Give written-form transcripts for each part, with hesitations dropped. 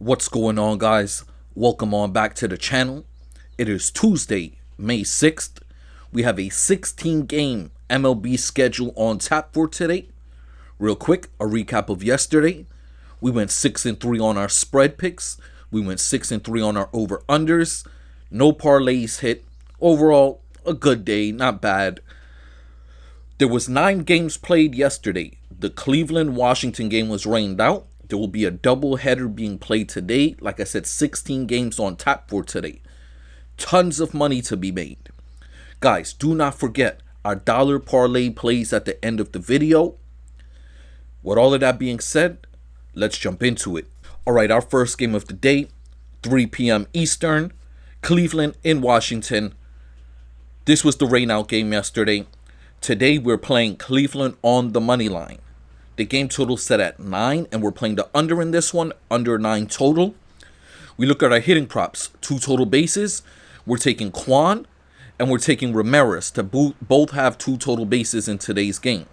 What's going on, guys? Welcome on back to the channel. It is Tuesday, May 6th. We have a 16-game MLB schedule on tap for today. Real quick, a recap of yesterday. We went 6-3 on our spread picks. We went 6-3 on our over-unders. No parlays hit. Overall, a good day, not bad. There was 9 games played yesterday. The Cleveland-Washington game was rained out. There will be a doubleheader being played today. Like I said, 16 games on tap for today. Tons of money to be made. Guys, do not forget our dollar parlay plays at the end of the video. With all of that being said, let's jump into it. All right, our first game of the day, 3 p.m. Eastern, Cleveland in Washington. This was the rainout game yesterday. Today, we're playing Cleveland on the money line. The game total set at 9, and we're playing the under in this one, under 9 total. We look at our hitting props, 2 total bases. We're taking Kwan, and we're taking Ramirez to both have 2 total bases in today's game.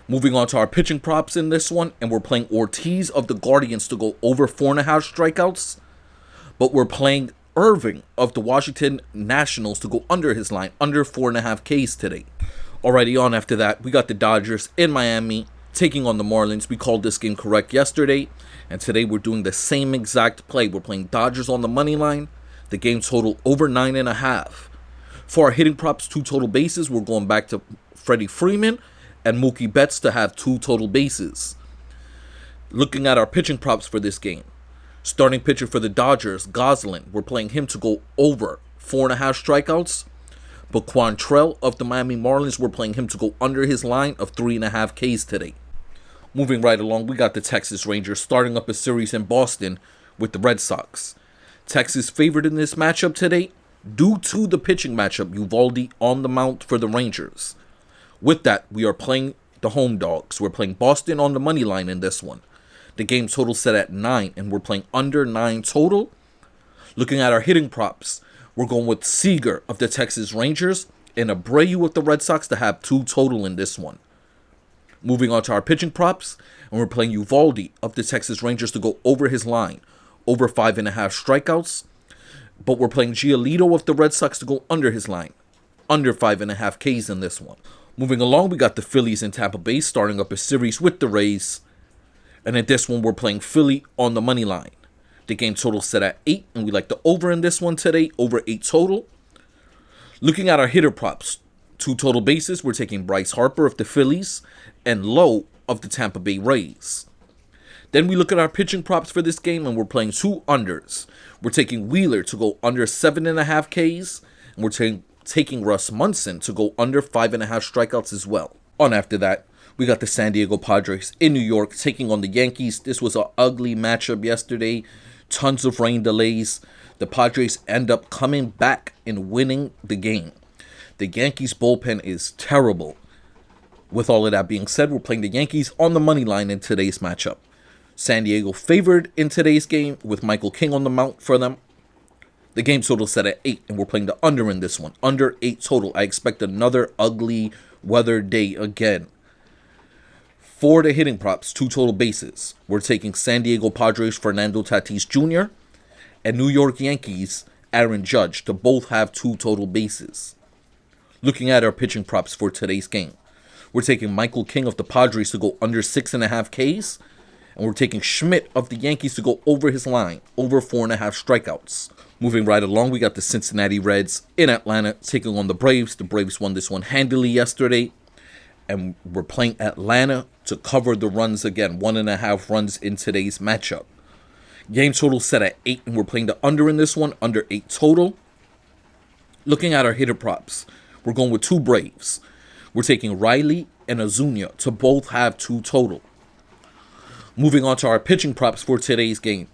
Moving on to our pitching props in this one, and we're playing Ortiz of the Guardians to go over 4.5 strikeouts. But we're playing Irving of the Washington Nationals to go under his line, under 4.5 Ks today. Alrighty, on after that, we got the Dodgers in Miami taking on the Marlins. We called this game correct yesterday, and today we're doing the same exact play. We're playing Dodgers on the money line. The game total over 9.5. For our hitting props, 2 total bases, we're going back to Freddie Freeman and Mookie Betts to have 2 total bases. Looking at our pitching props for this game, starting pitcher for the Dodgers, Goslin, we're playing him to go over 4.5 strikeouts. But Quantrell of the Miami Marlins, we're playing him to go under his line of 3.5 Ks today. Moving right along, we got the Texas Rangers starting up a series in Boston with the Red Sox. Texas favored in this matchup today due to the pitching matchup, Uvalde on the mound for the Rangers. With that, we are playing the home dogs. We're playing Boston on the money line in this one. The game total set at 9, and we're playing under 9 total. Looking at our hitting props, we're going with Seager of the Texas Rangers and Abreu of the Red Sox to have 2 total in this one. Moving on to our pitching props, and we're playing Uvalde of the Texas Rangers to go over his line, over 5.5 strikeouts. But we're playing Giolito of the Red Sox to go under his line, under 5.5 Ks in this one. Moving along, we got the Phillies in Tampa Bay starting up a series with the Rays. And in this one, we're playing Philly on the money line. The game total set at 8, and we like the over in this one today, over 8 total. Looking at our hitter props, 2 total bases, we're taking Bryce Harper of the Phillies and Lowe of the Tampa Bay Rays. Then we look at our pitching props for this game, and we're playing 2 unders. We're taking Wheeler to go under 7.5 Ks, and we're taking Russ Munson to go under 5.5 strikeouts as well. On after that, we got the San Diego Padres in New York taking on the Yankees. This was an ugly matchup yesterday. Tons of rain delays. The Padres end up coming back and winning the game. The Yankees bullpen is terrible. With all of that being said, we're playing the Yankees on the money line in today's matchup. San Diego favored in today's game with Michael King on the mound for them. The game total set at 8, and we're playing the under in this one. Under 8 total. I expect another ugly weather day again. For the hitting props, 2 total bases. We're taking San Diego Padres Fernando Tatis Jr. and New York Yankees Aaron Judge to both have 2 total bases. Looking at our pitching props for today's game, we're taking Michael King of the Padres to go under 6.5 Ks, and we're taking Schmidt of the Yankees to go over his line, over 4.5 strikeouts. Moving right along, we got the Cincinnati Reds in Atlanta taking on the Braves. The Braves won this one handily yesterday, and we're playing Atlanta to cover the runs again, 1.5 runs in today's matchup. Game total set at 8, and we're playing the under in this one, under 8 total. Looking at our hitter props, we're going with 2 Braves. We're taking Riley and Azuña to both have 2 total. Moving on to our pitching props for today's game,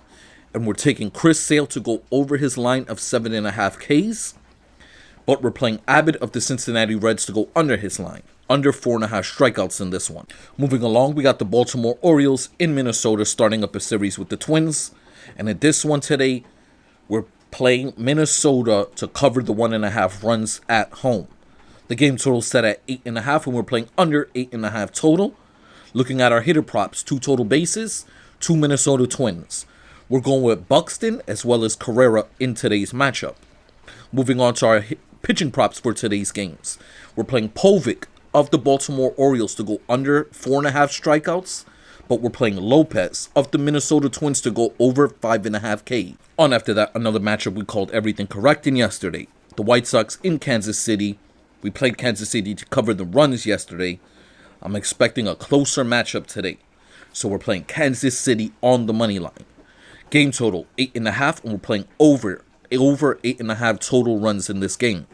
and we're taking Chris Sale to go over his line of 7.5 Ks, but we're playing Abbott of the Cincinnati Reds to go under his line, under 4.5 strikeouts in this one. Moving along, we got the Baltimore Orioles in Minnesota starting up a series with the Twins. And in this one today, we're playing Minnesota to cover the 1.5 runs at home. The game total set at 8.5, and we're playing under 8.5 total. Looking at our hitter props, 2 total bases, 2 Minnesota Twins. We're going with Buxton as well as Carrera in today's matchup. Moving on to our pitching props for today's games. We're playing Povich of the Baltimore Orioles to go under 4.5 strikeouts, but we're playing Lopez of the Minnesota Twins to go over 5.5 K. On after that, another matchup we called everything correct in yesterday. The White Sox in Kansas City. We played Kansas City to cover the runs yesterday. I'm expecting a closer matchup today. So we're playing Kansas City on the money line. Game total 8.5, and we're playing over 8.5 total runs in this game.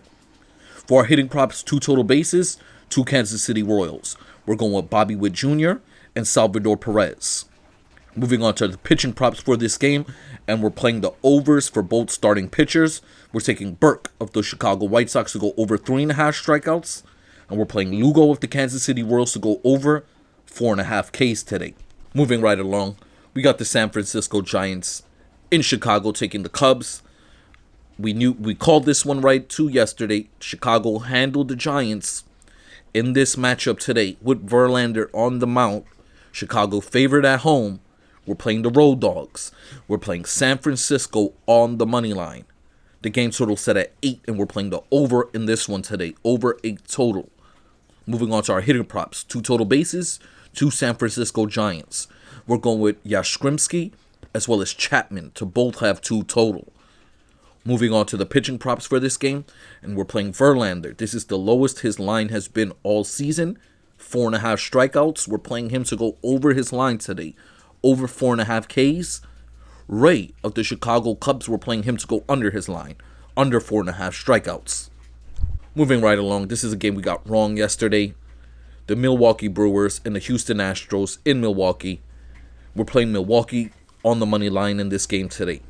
For our hitting props, 2 total bases, 2 Kansas City Royals. We're going with Bobby Witt Jr. and Salvador Perez. Moving on to the pitching props for this game, and we're playing the overs for both starting pitchers. We're taking Burke of the Chicago White Sox to go over 3.5 strikeouts, and we're playing Lugo of the Kansas City Royals to go over 4.5 Ks today. Moving right along, we got the San Francisco Giants in Chicago taking the Cubs. We called this one right too yesterday. Chicago handled the Giants in this matchup today with Verlander on the mound. Chicago favored at home. We're playing the Road Dogs. We're playing San Francisco on the money line. The game total set at 8, and we're playing the over in this one today. Over 8 total. Moving on to our hitting props. 2 total bases, 2 San Francisco Giants. We're going with Yastrzemski as well as Chapman to both have 2 total. Moving on to the pitching props for this game, and we're playing Verlander. This is the lowest his line has been all season. 4.5 strikeouts. We're playing him to go over his line today. Over 4.5 Ks. Ray of the Chicago Cubs, we're playing him to go under his line. Under 4.5 strikeouts. Moving right along, this is a game we got wrong yesterday. The Milwaukee Brewers and the Houston Astros in Milwaukee. We're playing Milwaukee on the money line in this game today.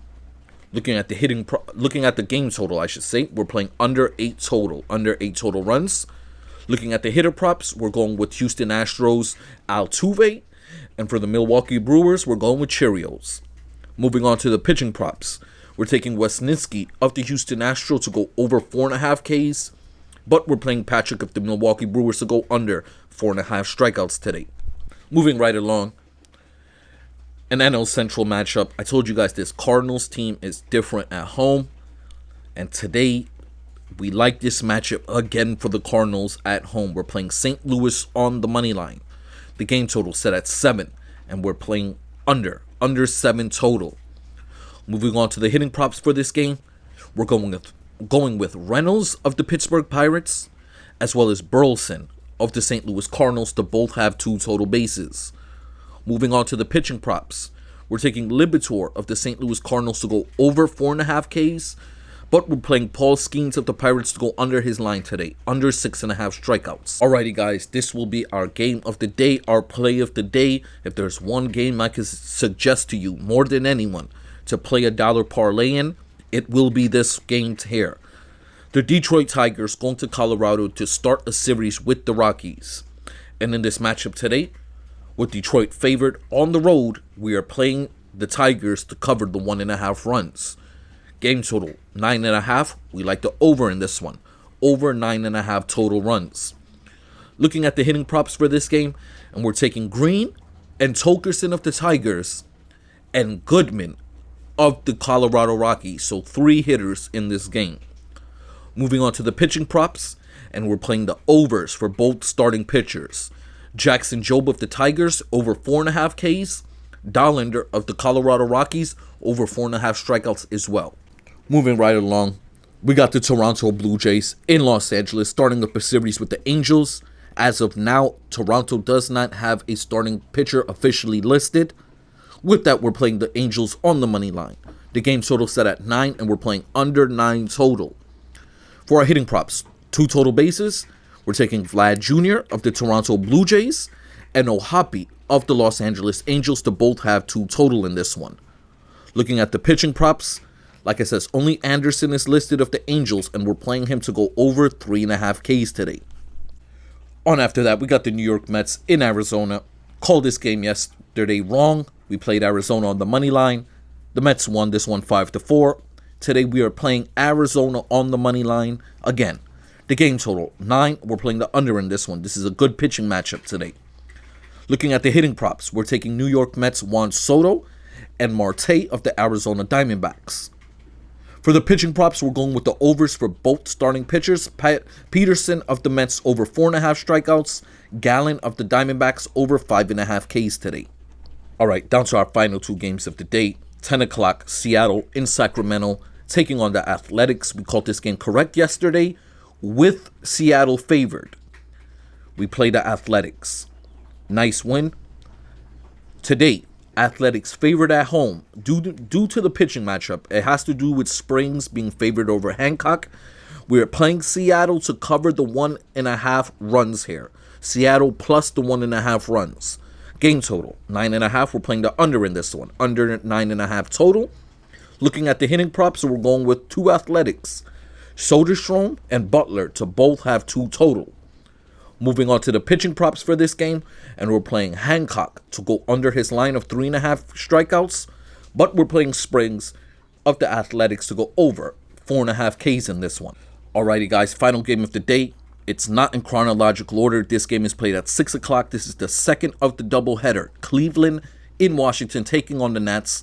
Looking at the game total, I should say, we're playing under 8 total. Under 8 total runs. Looking at the hitter props, we're going with Houston Astros Altuve. And for the Milwaukee Brewers, we're going with Cheerios. Moving on to the pitching props. We're taking Wesniewski of the Houston Astros to go over 4.5 Ks. But we're playing Patrick of the Milwaukee Brewers to go under 4.5 strikeouts today. Moving right along. An NL Central matchup. I told you guys this Cardinals team is different at home. And today, we like this matchup again for the Cardinals at home. We're playing St. Louis on the money line. The game total set at 7. And we're playing under 7 total. Moving on to the hitting props for this game. We're going with Reynolds of the Pittsburgh Pirates. As well as Burleson of the St. Louis Cardinals to both have 2 total bases. Moving on to the pitching props. We're taking Liberatore of the St. Louis Cardinals to go over 4.5 Ks. But we're playing Paul Skeens of the Pirates to go under his line today. Under 6.5 strikeouts. Alrighty guys, this will be our game of the day. Our play of the day. If there's one game I can suggest to you more than anyone to play a dollar parlay in, it will be this game here. The Detroit Tigers going to Colorado to start a series with the Rockies. And in this matchup today, with Detroit favored on the road, we are playing the Tigers to cover the 1.5 runs. Game total 9.5. We like the over in this one. Over 9.5 total runs. Looking at the hitting props for this game, and we're taking Green and Tokerson of the Tigers and Goodman of the Colorado Rockies. So 3 hitters in this game. Moving on to the pitching props, and we're playing the overs for both starting pitchers. Jackson Jobe of the Tigers over 4.5 Ks. Dollander of the Colorado Rockies over 4.5 strikeouts as well. Moving right along, we got the Toronto Blue Jays in Los Angeles starting up a series with the Angels. As of now, Toronto does not have a starting pitcher officially listed. With that, we're playing the Angels on the money line. The game total set at 9, and we're playing under 9 total. For our hitting props, 2 total bases. We're taking Vlad Jr. of the Toronto Blue Jays and Ohapi of the Los Angeles Angels to both have 2 total in this one. Looking at the pitching props, like I said, only Anderson is listed of the Angels, and we're playing him to go over 3.5 Ks today. On after that, we got the New York Mets in Arizona. Called this game yesterday wrong. We played Arizona on the money line. The Mets won this one 5-4. Today we are playing Arizona on the money line again. The game total 9. We're playing the under in this one. This is a good pitching matchup today. Looking at the hitting props, we're taking New York Mets Juan Soto and Marte of the Arizona Diamondbacks. For the pitching props, we're going with the overs for both starting pitchers. Peterson of the Mets over 4.5 strikeouts. Gallen of the Diamondbacks over 5.5 Ks today. Alright, down to our final two games of the day. 10 o'clock, Seattle in Sacramento taking on the Athletics. We called this game correct yesterday with Seattle favored. We play the Athletics. Nice win. Today, Athletics favored at home due to the pitching matchup. It has to do with Springs being favored over Hancock. We're playing Seattle to cover the 1.5 runs here. Seattle plus the 1.5 runs. Game total 9.5. We're playing the under in this one. Under 9.5 total. Looking at the hitting props, so we're going with two Athletics, Soderstrom and Butler, to both have 2 total. Moving on to the pitching props for this game, and we're playing Hancock to go under his line of 3.5 strikeouts, but we're playing Springs of the Athletics to go over 4.5 Ks in this one. Alrighty guys, final game of the day. It's not in chronological order. This game is played at 6 o'clock. This is the second of the doubleheader. Cleveland in Washington taking on the Nats,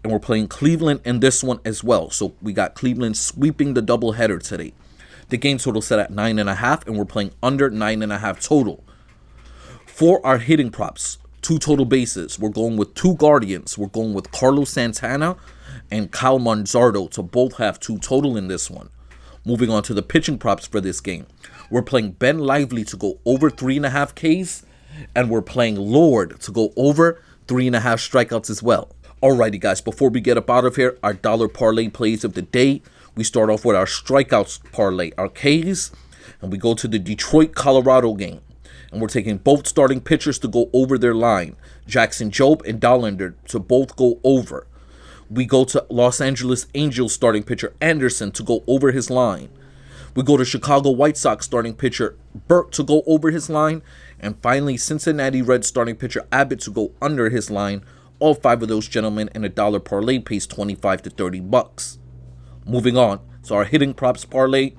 and we're playing Cleveland in this one as well. So we got Cleveland sweeping the doubleheader today. The game total set at 9.5, and we're playing under 9.5 total. For our hitting props, 2 total bases. We're going with 2 Guardians. We're going with Carlos Santana and Kyle Manzardo to both have 2 total in this one. Moving on to the pitching props for this game. We're playing Ben Lively to go over 3.5 Ks, and we're playing Lord to go over 3.5 strikeouts as well. Alrighty guys, before we get up out of here, our dollar parlay plays of the day. We start off with our strikeouts parlay, our Ks, and we go to the Detroit-Colorado game. And we're taking both starting pitchers to go over their line. Jackson Jobe and Dollander to both go over. We go to Los Angeles Angels starting pitcher Anderson to go over his line. We go to Chicago White Sox starting pitcher Burke to go over his line. And finally, Cincinnati Reds starting pitcher Abbott to go under his line. All 5 of those gentlemen in a dollar parlay pays 25 to 30 bucks. Moving on, so our hitting props parlay,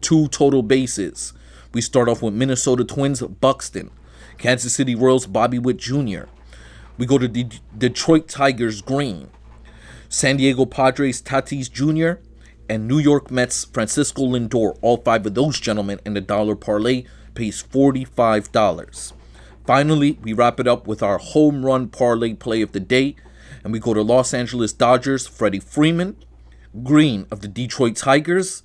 2 total bases. We start off with Minnesota Twins, Buxton. Kansas City Royals, Bobby Witt Jr. We go to Detroit Tigers, Green. San Diego Padres, Tatis Jr. And New York Mets, Francisco Lindor. All 5 of those gentlemen in the dollar parlay pays $45. Finally, we wrap it up with our home run parlay play of the day. And we go to Los Angeles Dodgers, Freddie Freeman. Green of the Detroit Tigers,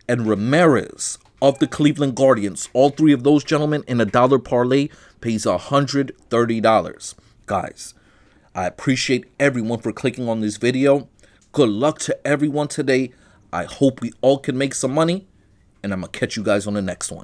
and Ramirez of the Cleveland Guardians. All 3 of those gentlemen in a dollar parlay pays $130. Guys, I appreciate everyone for clicking on this video. Good luck to everyone today. I hope we all can make some money, and I'm going to catch you guys on the next one.